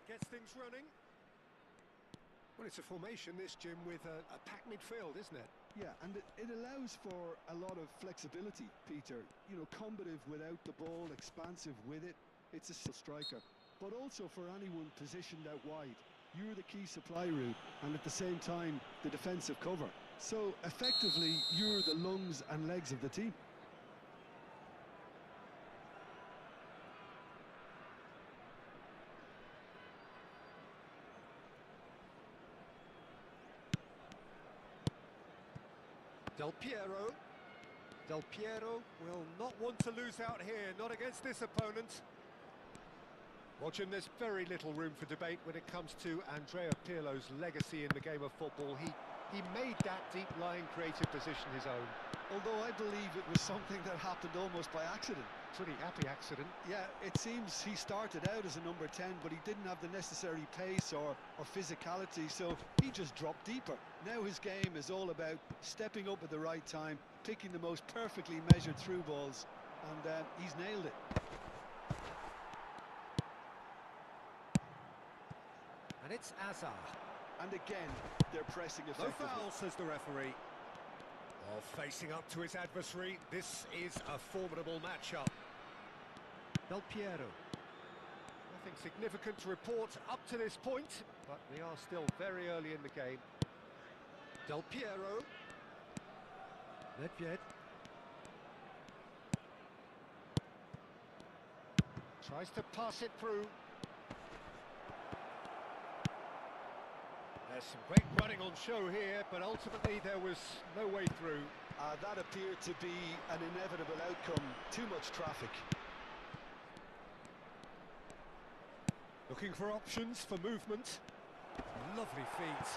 Gets things running. Well, it's a formation, this, Jim, with a packed midfield, isn't it? Yeah, and it allows for a lot of flexibility, Peter. You know, combative without the ball, expansive with it. It's a striker. But also for anyone positioned out wide. You're the key supply route, and at the same time, the defensive cover. So, effectively, you're the lungs and legs of the team. Del Piero. Del Piero will not want to lose out here, not against this opponent. Watching, there's very little room for debate when it comes to Andrea Pirlo's legacy in the game of football. He made that deep-lying creative position his own. Although I believe it was something that happened almost by accident. Pretty happy accident. Yeah, it seems he started out as a number 10, but he didn't have the necessary pace or physicality, so he just dropped deeper. Now his game is all about stepping up at the right time, picking the most perfectly measured through balls, and he's nailed it. And it's Azar. And again, they're pressing effectively. No foul, says the referee. Oh, facing up to his adversary, this is a formidable matchup. Del Piero. Nothing significant to report up to this point, but we are still very early in the game. Del Piero. Nedved. Tries to pass it through. There's some great running on show here, but ultimately there was no way through. That appeared to be an inevitable outcome. Too much traffic. Looking for options for movement. Lovely feet.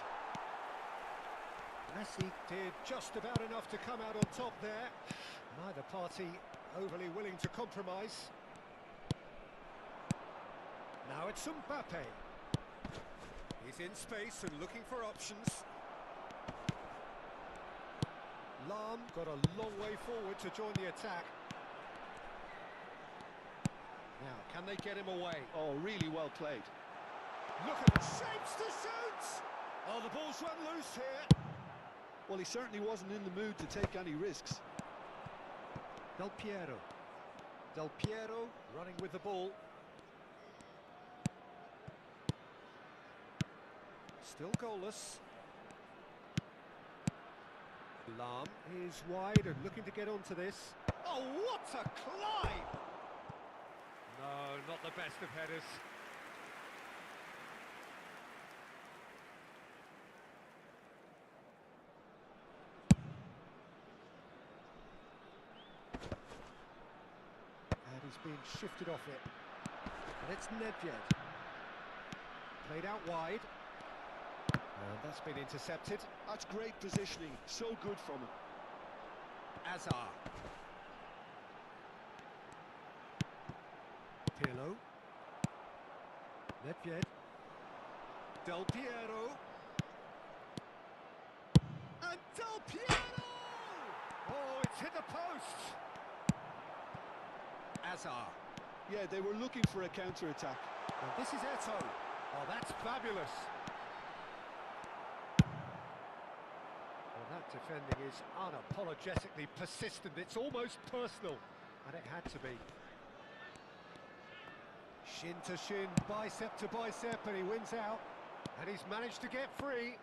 Messi did just about enough to come out on top there. Neither party overly willing to compromise. Now it's Mbappe. He's in space and looking for options. Lahm got a long way forward to join the attack. Now, can they get him away? Oh, really well played. Look at the shapes to shoot! Oh, the ball's run loose here. Well, he certainly wasn't in the mood to take any risks. Del Piero. Del Piero running with the ball. Still goalless. Lahm is wide and looking to get onto this. Oh, what a climb! No, not the best of headers. And he's being shifted off it. And it's Nedved. Played out wide. And that's been intercepted. That's great positioning, so good from him. Azar. Pirlo. Nedved. Del Piero. And Del Piero! Oh, it's hit the post. Azar. Yeah, they were looking for a counter-attack. And this is Eto. Oh, that's fabulous. That defending is unapologetically persistent. It's almost personal, and it had to be. Shin to shin, bicep to bicep, and he wins out. And he's managed to get free.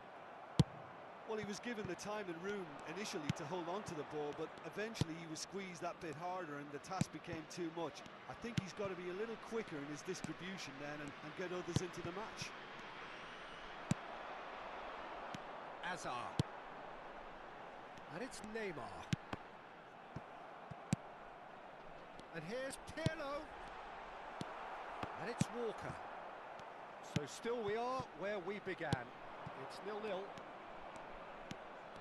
Well, he was given the time and room initially to hold on to the ball, but eventually he was squeezed that bit harder and the task became too much. I think he's got to be a little quicker in his distribution then and get others into the match. Azar. And it's Neymar. And here's Pirlo. And it's Walker. So still we are where we began. It's 0-0.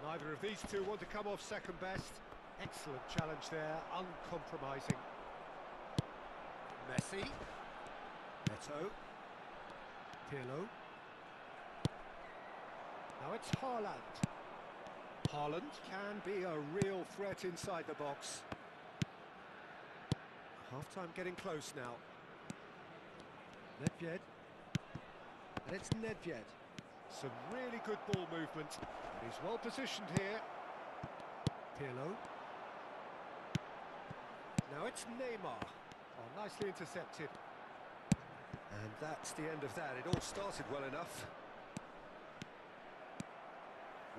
Neither of these two want to come off second best. Excellent challenge there, uncompromising. Messi. Eto. Pirlo. Now it's Haaland. Haaland can be a real threat inside the box. Half-time getting close now. Nedved. And it's Nedved. Some really good ball movement. He's well positioned here. Pirlo. Now it's Neymar. Oh, nicely intercepted. And that's the end of that. It all started well enough.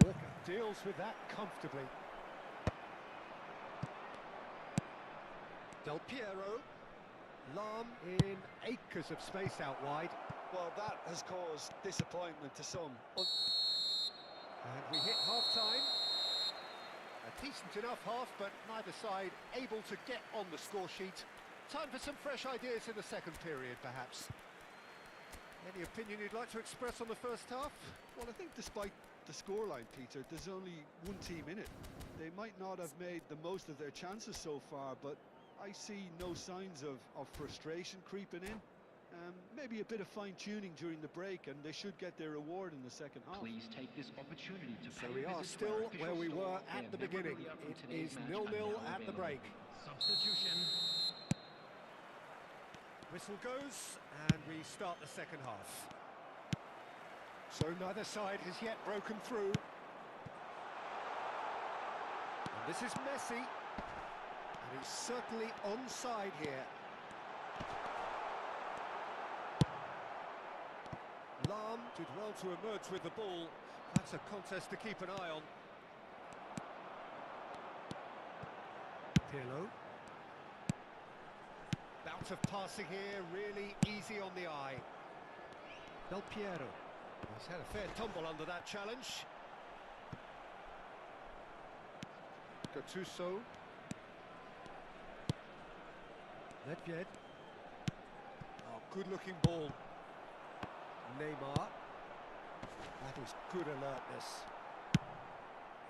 Walker deals with that comfortably. Del Piero. Lahm in acres of space out wide. Well, that has caused disappointment to some. And we hit half-time. A decent enough half, but neither side able to get on the score sheet. Time for some fresh ideas in the second period, perhaps. Any opinion you'd like to express on the first half? Well, I think despite the scoreline, Peter, there's only one team in it. They might not have made the most of their chances so far, but I see no signs of frustration creeping in. Maybe a bit of fine-tuning during the break, and they should get their reward in the second half. Please take this opportunity to So we are still where we were at the beginning. It is 0-0 at the break. Substitution. Whistle goes, and we start the second half. So neither side has yet broken through. And this is Messi. And he's certainly onside here. Lahm did well to emerge with the ball. That's a contest to keep an eye on. Pirlo. Bout of passing here, really easy on the eye. Del Piero. He's had a fair tumble under that challenge. Gattuso. Nedved. Oh, good-looking ball. Neymar. That is good alertness.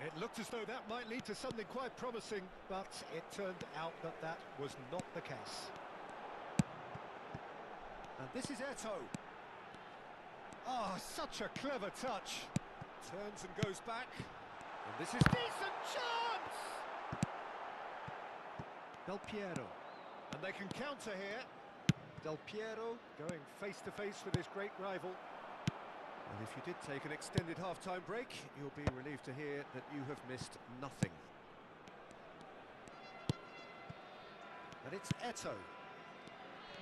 It looked as though that might lead to something quite promising, but it turned out that that was not the case. And this is Eto'o. Oh, such a clever touch. Turns and goes back. And this is decent chance! Del Piero. And they can counter here. Del Piero going face-to-face with his great rival. And if you did take an extended half-time break, you'll be relieved to hear that you have missed nothing. And it's Eto'o.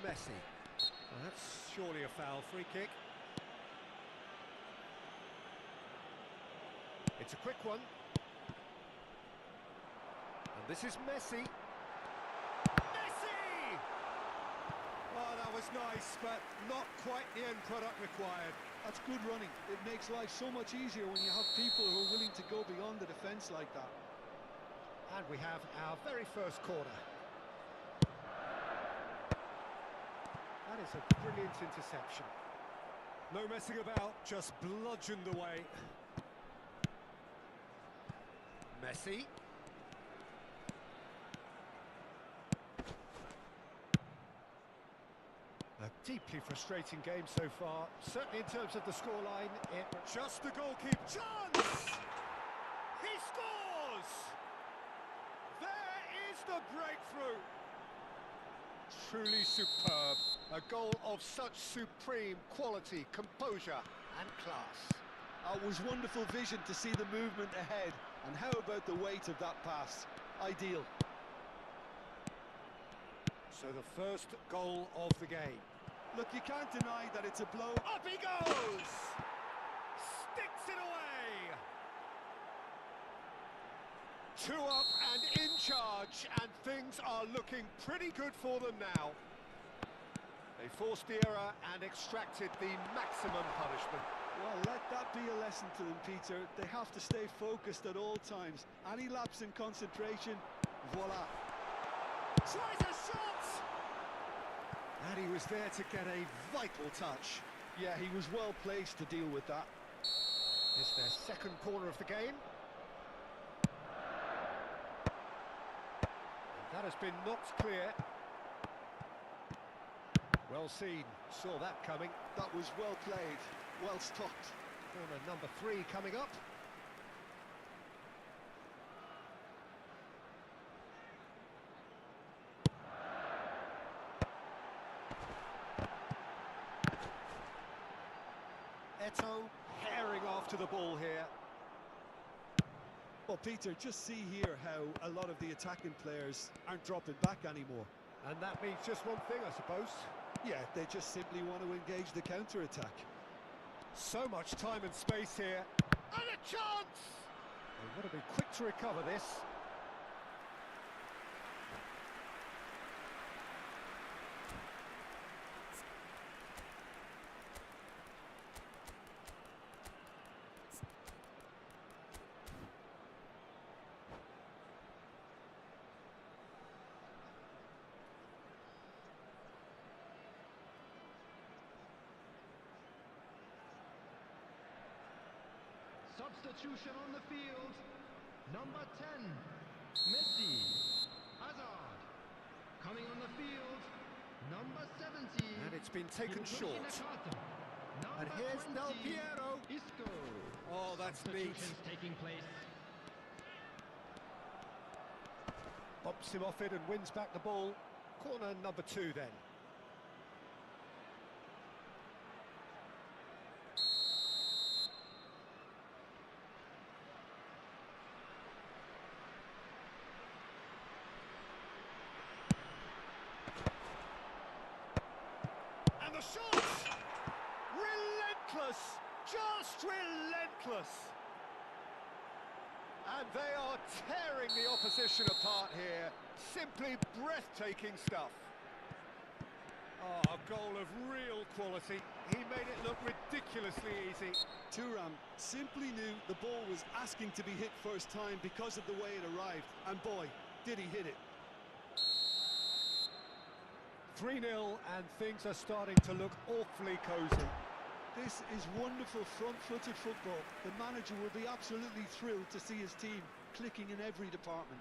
Messi. Well, that's surely a foul. Free kick. It's a quick one. And this is Messi. Messi! Oh, that was nice, but not quite the end product required. That's good running. It makes life so much easier when you have people who are willing to go beyond the defence like that. And we have our very first corner. That is a brilliant interception. No messing about, just bludgeoned away. Messi. A deeply frustrating game so far, certainly in terms of the scoreline. Just the goalkeeper. Chance! He scores! There is the breakthrough. Truly superb. A goal of such supreme quality, composure and class. It was wonderful vision to see the movement ahead. And how about the weight of that pass? Ideal. So the first goal of the game. Look, you can't deny that it's a blow. Up he goes! Sticks it away! 2 up and in charge, and things are looking pretty good for them now. They forced the error and extracted the maximum punishment. Well, let that be a lesson to them, Peter. They have to stay focused at all times. Any lapse in concentration, voila. Tries a shot! And he was there to get a vital touch. Yeah, he was well placed to deal with that. It's their second corner of the game. And that has been knocked clear. Well seen, saw that coming. That was well played, well stopped. Corner number 3 coming up. Bebeto herring after the ball here. Well, Peter, just see here how a lot of the attacking players aren't dropping back anymore. And that means just one thing, I suppose. Yeah, they just simply want to engage the counter-attack. So much time and space here. And a chance! They've got to be quick to recover this. Substitution on the field. Number 10, Messi. Hazard. Coming on the field, number 70. And it's been taken short. And here's Del Piero. Isco. Oh, that's neat. Substitutions taking place. Bumps him off it and wins back the ball. Corner number 2 then. And the shot! Relentless! Just relentless! And they are tearing the opposition apart here. Simply breathtaking stuff. Oh, a goal of real quality. He made it look ridiculously easy. Thuram simply knew the ball was asking to be hit first time because of the way it arrived. And boy, did he hit it. 3-0 and things are starting to look awfully cosy. This is wonderful front-footed football. The manager will be absolutely thrilled to see his team clicking in every department.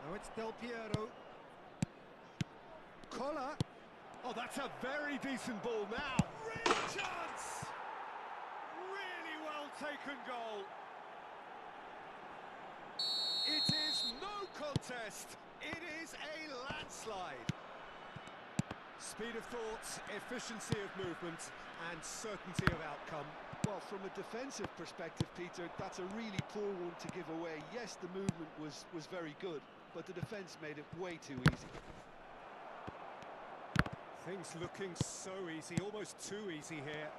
Now it's Del Piero. Collar. Oh, that's a very decent ball now. Real chance! Really well taken goal. It is no contest. It is a landslide. Speed of thought, efficiency of movement, and certainty of outcome. Well, from a defensive perspective, Peter, that's a really poor one to give away. Yes, the movement was very good, but the defence made it way too easy. Things looking so easy, almost too easy here.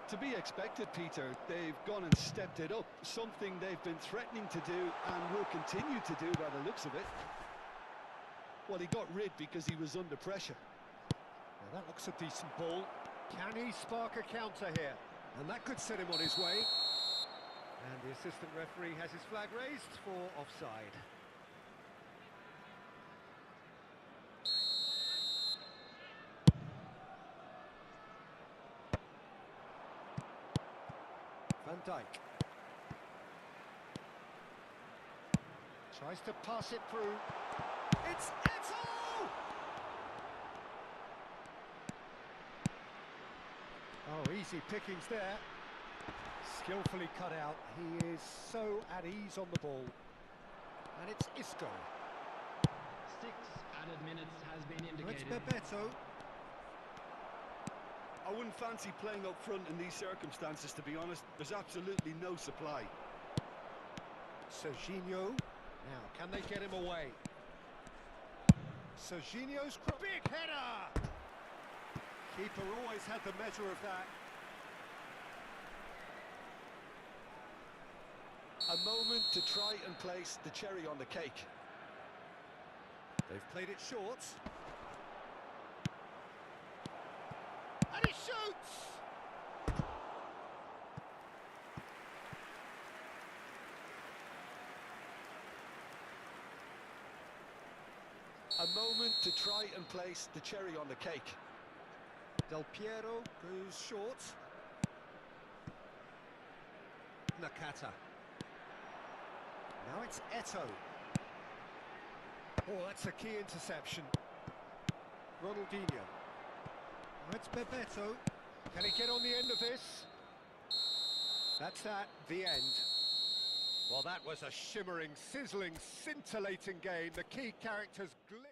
To be expected, Peter. They've gone and stepped it up, something they've been threatening to do and will continue to do by the looks of it. Well, he got rid because he was under pressure. Now that looks a decent ball. Can he spark a counter here? And that could set him on his way. And the assistant referee has his flag raised for offside. Van Dijk. Tries to pass it through. It's Eto'o! Oh, easy pickings there. Skillfully cut out. He is so at ease on the ball. And it's Isco. 6 added minutes has been Now it's indicated. Bebeto. I wouldn't fancy playing up front in these circumstances, to be honest. There's absolutely no supply. Serginho. Now, can they get him away? Serginho's big header! Keeper always had the measure of that. A moment to try and place the cherry on the cake. They've played it short. And he shoots! A moment to try and place the cherry on the cake. Del Piero goes short. Nakata. Now it's Eto'o. Oh, that's a key interception. Ronaldinho. Now it's Bebeto. Can he get on the end of this? That's that, the end. Well, that was a shimmering, sizzling, scintillating game. The key characters glittered.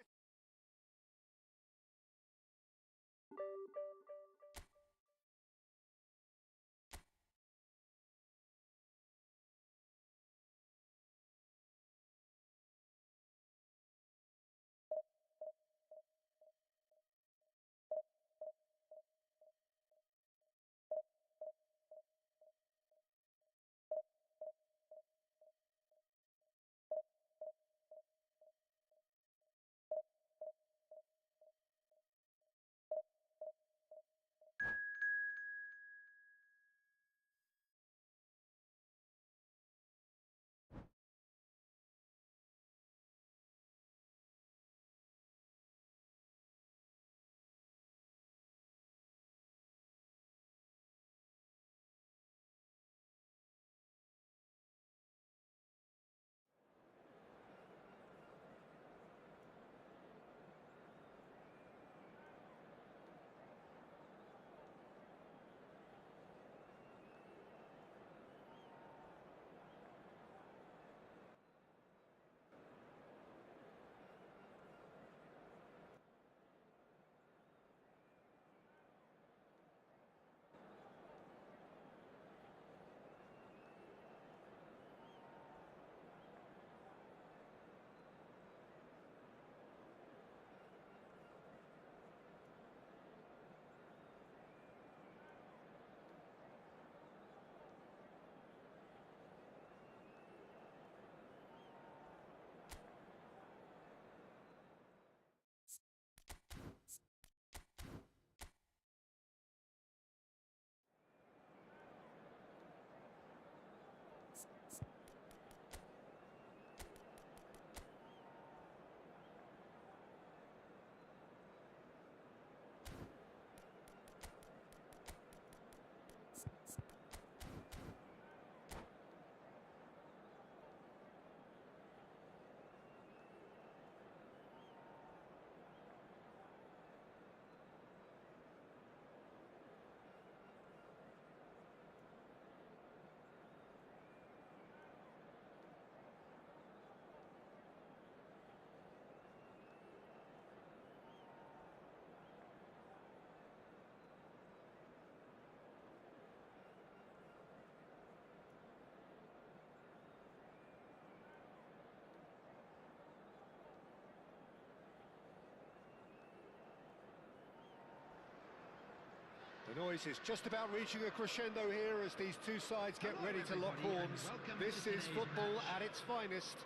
boys. It's just about reaching a crescendo here as these two sides get ready to lock horns. This is football at its finest.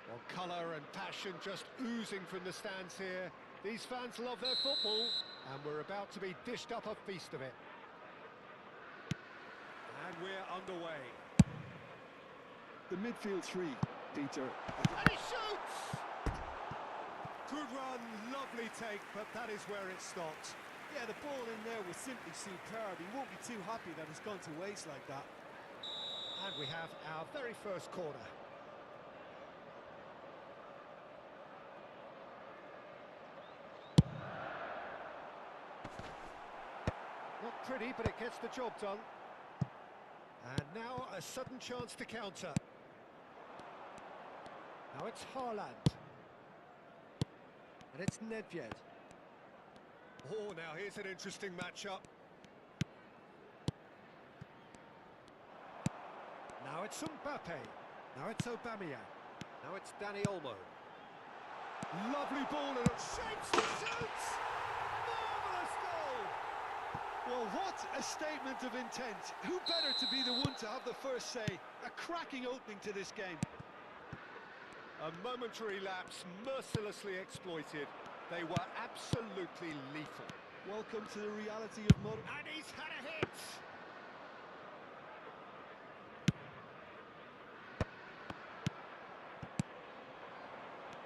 Well, colour and passion just oozing from the stands here. These fans love their football, and we're about to be dished up a feast of it. And we're underway. The midfield three, Peter. And he shoots! Good run, lovely take, but that is where it stopped. Yeah, the ball in there was simply superb. He won't be too happy that it's gone to waste like that. And we have our very first corner. Not pretty, but it gets the job done. And now a sudden chance to counter. Now it's Haaland. And it's Nedved. Oh, now here's an interesting matchup. Now it's Mbappe. Now it's Aubameyang. Now it's Dani Olmo. Lovely ball and it shapes the shoots! Marvellous goal! Well, what a statement of intent. Who better to be the one to have the first say? A cracking opening to this game. A momentary lapse, mercilessly exploited. They were absolutely lethal. Welcome to the reality of modern... And he's had a hit!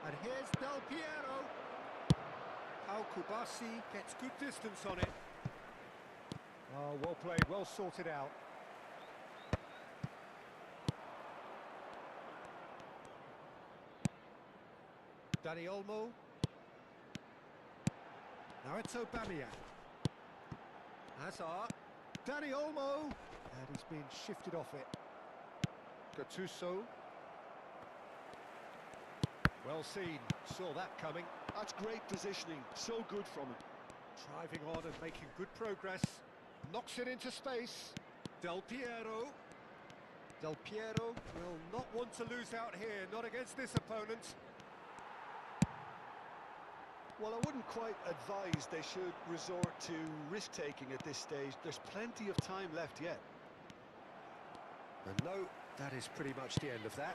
And here's Del Piero. Pau Kubasi gets good distance on it. Oh, well played, well sorted out. Dani Olmo. Now it's Aubameyang. Hazard. Dani Olmo. And he's been shifted off it. Gattuso. Well seen. Saw that coming. That's great positioning. So good from him. Driving on and making good progress. Knocks it into space. Del Piero. Del Piero will not want to lose out here. Not against this opponent. Well, I wouldn't quite advise they should resort to risk-taking at this stage. There's plenty of time left yet. And no, that is pretty much the end of that.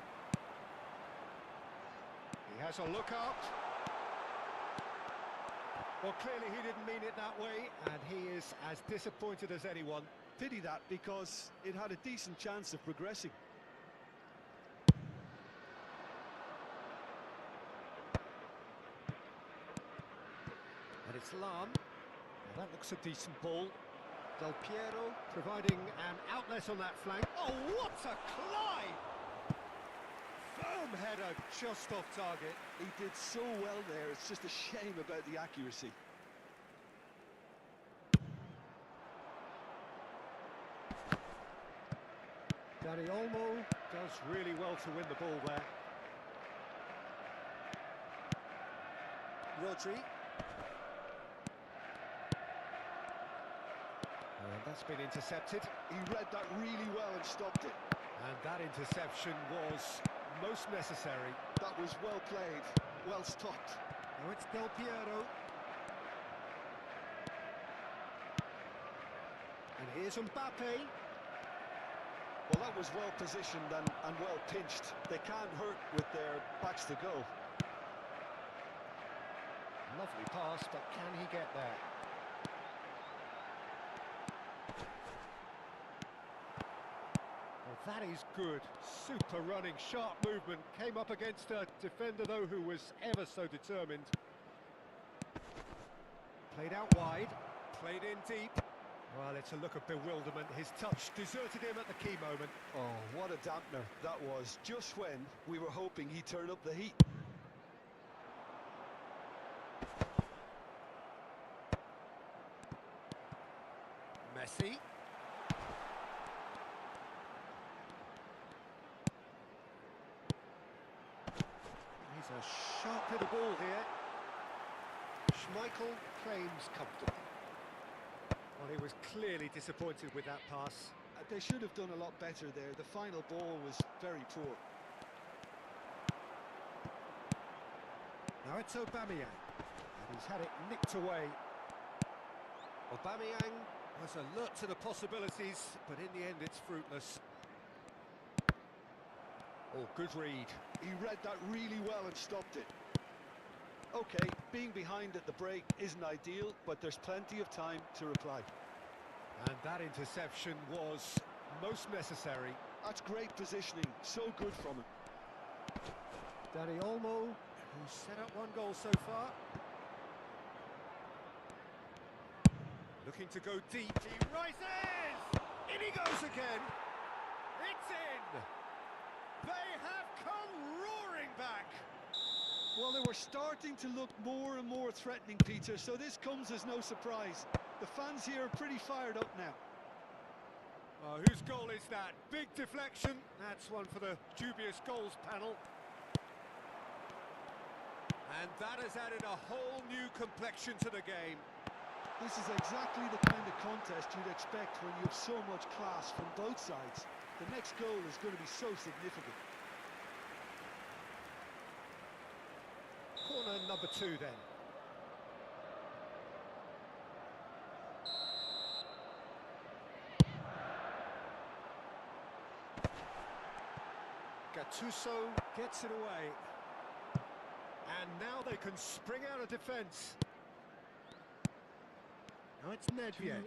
He has a look up. Well, clearly he didn't mean it that way, and he is as disappointed as anyone. Pity that, because it had a decent chance of progressing. And it's Lam. Well, that looks a decent ball. Del Piero providing an outlet on that flank. Oh, what a climb! Firm header just off target. He did so well there, it's just a shame about the accuracy. Dani Olmo does really well to win the ball there. Rodri. And that's been intercepted. He read that really well and stopped it. And that interception was most necessary. That was well played, well stopped. Now it's Del Piero. And here's Mbappe. Well, that was well positioned and well pinched. They can't hurt with their backs to goal. Lovely pass, but can he get there? Well, that is good. Super running, sharp movement. Came up against a defender, though, who was ever so determined. Played out wide, played in deep. Well, it's a look of bewilderment. His touch deserted him at the key moment. Oh, what a dampener that was, just when we were hoping he'd turn up the heat. Messi. He's a sharp little ball here. Schmeichel claims comfortably. Well, he was clearly disappointed with that pass. They should have done a lot better there. The final ball was very poor. Now it's Aubameyang. And he's had it nicked away. Aubameyang was alert to the possibilities, but in the end it's fruitless. Oh, good read. He read that really well and stopped it. Okay, being behind at the break isn't ideal, but there's plenty of time to reply. And that interception was most necessary. That's great positioning, so good from him. Dani Olmo, who's set up one goal so far. Looking to go deep, he rises! In he goes again! It's in! They have come roaring back! Well, they were starting to look more and more threatening, Peter, so this comes as no surprise. The fans here are pretty fired up now. Oh, whose goal is that? Big deflection. That's one for the dubious goals panel. And that has added a whole new complexion to the game. This is exactly the kind of contest you'd expect when you have so much class from both sides. The next goal is going to be so significant. Corner number 2 then. Gattuso gets it away. And now they can spring out of defence. Now it's Nedved.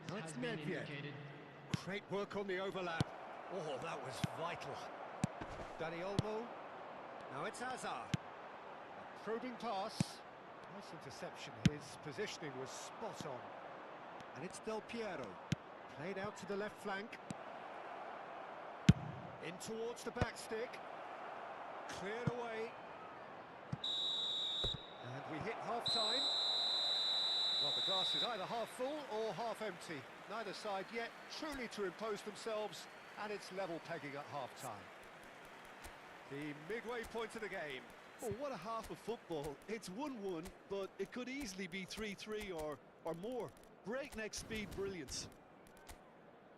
Now it's Nedved. Great work on the overlap. Oh, that was vital. Dani Olmo. Now it's Hazard. A probing pass. Nice interception. His positioning was spot on. And it's Del Piero. Played out to the left flank. In towards the back stick. Cleared away. And we hit half-time. Well, the glass is either half full or half empty. Neither side yet truly to impose themselves, and it's level pegging at half-time. The midway point of the game. Oh, what a half of football. It's 1-1, but it could easily be 3-3 or more. Breakneck speed brilliance.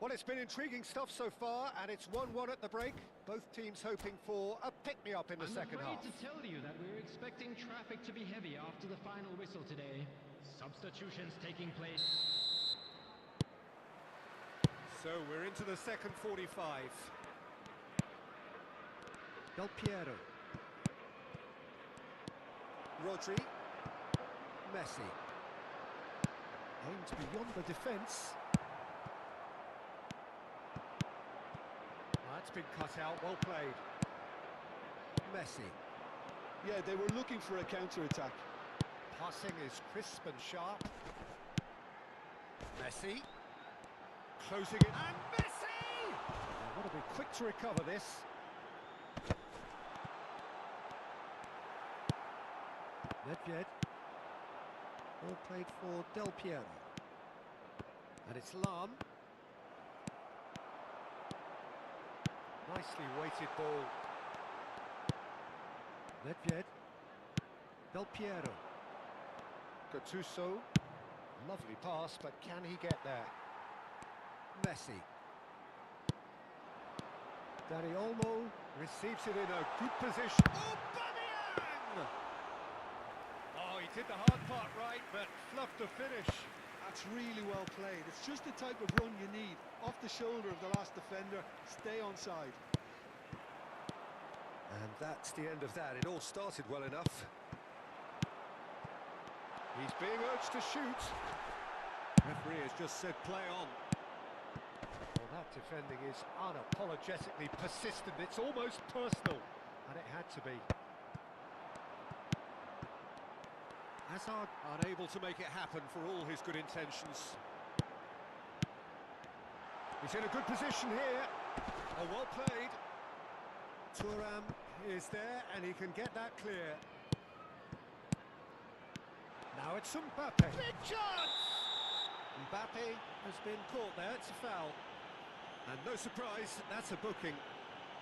Well, it's been intriguing stuff so far, and it's 1-1 at the break. Both teams hoping for a pick-me-up in the second half. I'm afraid to tell you that we're expecting traffic to be heavy after the final whistle today. Substitutions taking place. So we're into the second 45. Del Piero. Rodri. Messi. Aimed beyond the defence. That's been cut out, well played. Messi. Yeah, they were looking for a counter-attack. Passing is crisp and sharp. Messi. Closing it. And Messi! They've got to be quick to recover this. Nedved. Ball played for Del Piero. And it's Lam. Nicely weighted ball. Nedved. Del Piero. Gattuso. Lovely pass, but can he get there? Messi. Dani Olmo receives it in a good position. Aubameyang! Oh, he did the hard part right, but fluffed the finish. That's really well played. It's just the type of run you need. Off the shoulder of the last defender, stay onside. And that's the end of that. It all started well enough. He's being urged to shoot. Referee has just said play on. Well, that defending is unapologetically persistent. It's almost personal, and it had to be. Hazard unable to make it happen for all his good intentions. He's in a good position here. Oh, well played. Thuram is there, and he can get that clear. Now it's Mbappe. Big chance! Mbappe has been caught there, it's a foul. And no surprise, that's a booking.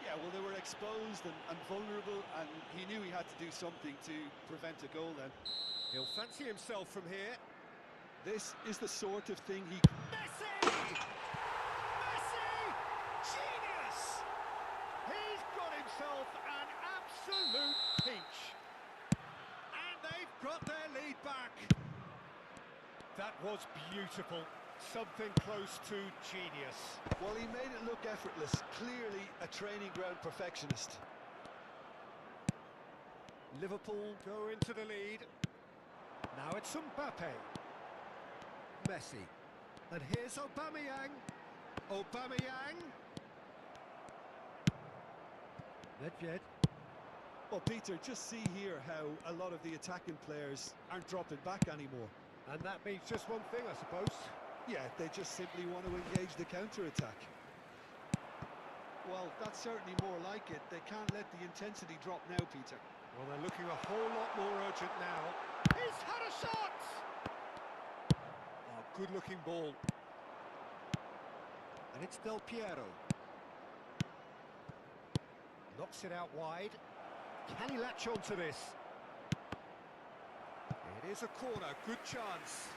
Yeah, well, they were exposed and vulnerable, and he knew he had to do something to prevent a goal then. He'll fancy himself from here. This is the sort of thing he... Messi! Messi! Genius! He's got himself an absolute peach. And they've got their lead back. That was beautiful. Something close to genius. Well, he made it look effortless. Clearly a training ground perfectionist. Liverpool go into the lead. Now it's Mbappe. Messi. And here's Aubameyang. Aubameyang. Nedved. Well, Peter, just see here how a lot of the attacking players aren't dropping back anymore. And that means just one thing, I suppose. Yeah, they just simply want to engage the counter-attack. Well, that's certainly more like it. They can't let the intensity drop now, Peter. Well, they're looking a whole lot more urgent now. He's had a shot! Oh, good-looking ball. And it's Del Piero. Knocks it out wide. Can he latch on to this? It is a corner, good chance.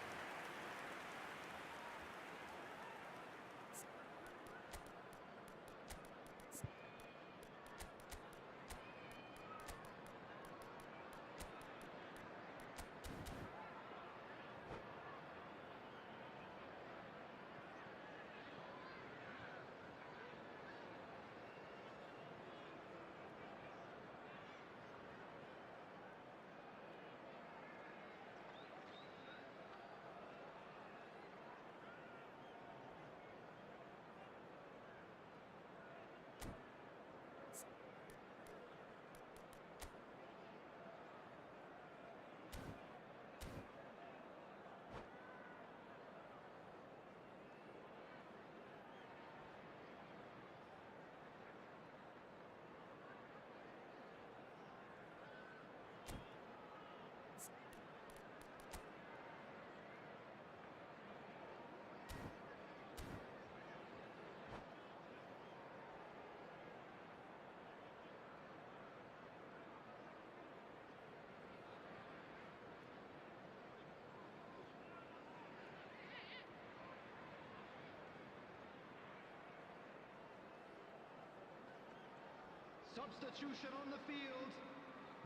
Substitution on the field.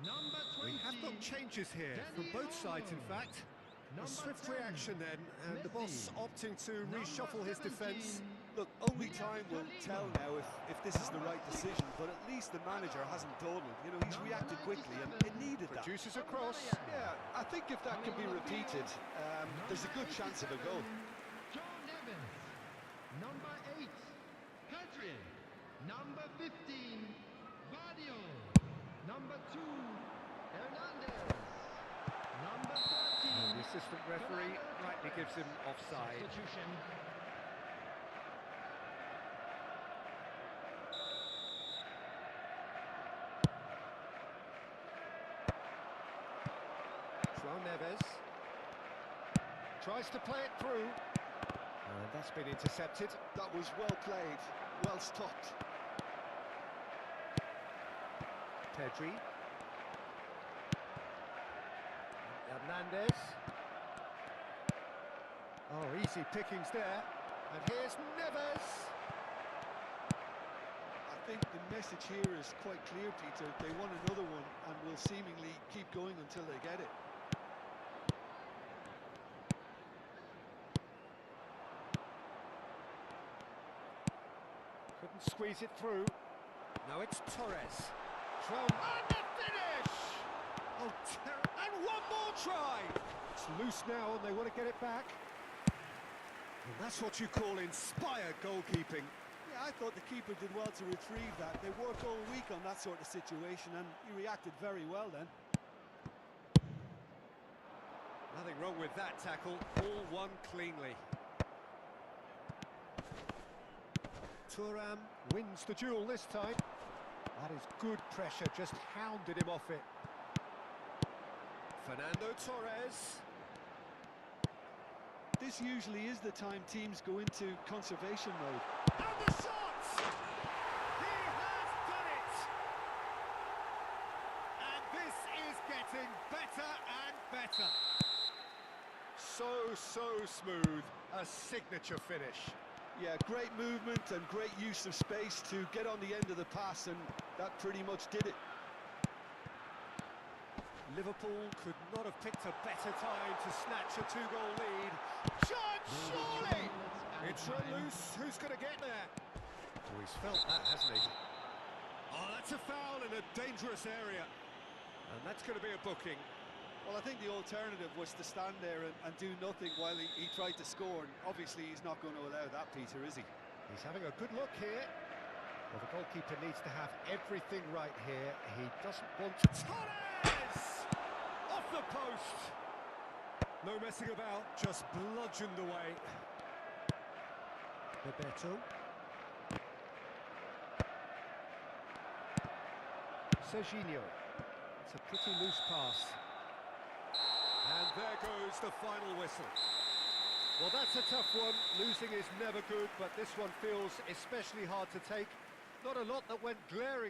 Number 20. We have got changes here from both sides, in fact. A swift reaction then, and the boss opting to reshuffle his defence. Look, only time will tell now if this is the right decision, but at least the manager hasn't dawdled. You know, he's reacted quickly, and it needed that. Produces a cross. Yeah, I think if that can be repeated, there's a good chance of a goal. John Evans. Number 8. Pedri. Number 15. Badio. Number 2. Hernandez. Number 13. And the assistant referee rightly gives him offside. Substitution. João Neves tries to play it through, and that's been intercepted. That was well played, well stopped. Pedri. Hernandez. Oh, easy pickings there. And here's Neves. I think the message here is quite clear, Peter. They want another one and will seemingly keep going until they get it. Couldn't squeeze it through. Now it's Torres. From and the finish! Oh, and one more try! It's loose now and they want to get it back. And that's what you call inspired goalkeeping. Yeah, I thought the keeper did well to retrieve that. They work all week on that sort of situation and he reacted very well then. Nothing wrong with that tackle, all won cleanly. Thuram wins the duel this time. That is good pressure, just hounded him off it. Fernando Torres. This usually is the time teams go into conservation mode. And the shot! He has done it! And this is getting better and better. So smooth, a signature finish. Yeah, great movement and great use of space to get on the end of the pass, and that pretty much did it. Liverpool could not have picked a better time to snatch a two-goal lead. Shot, surely! It's run loose. Who's going to get there? Oh, he's felt that, hasn't he? Oh, that's a foul in a dangerous area. And that's going to be a booking. Well, I think the alternative was to stand there and do nothing while he tried to score. And obviously, he's not going to allow that, Peter, is he? He's having a good look here. Well, the goalkeeper needs to have everything right here. He doesn't want to... Torres! Off the post! No messing about, just bludgeoned away. Bebeto. Serginho. It's a pretty loose pass. And there goes the final whistle. Well, that's a tough one. Losing is never good, but this one feels especially hard to take. Not a lot that went glaring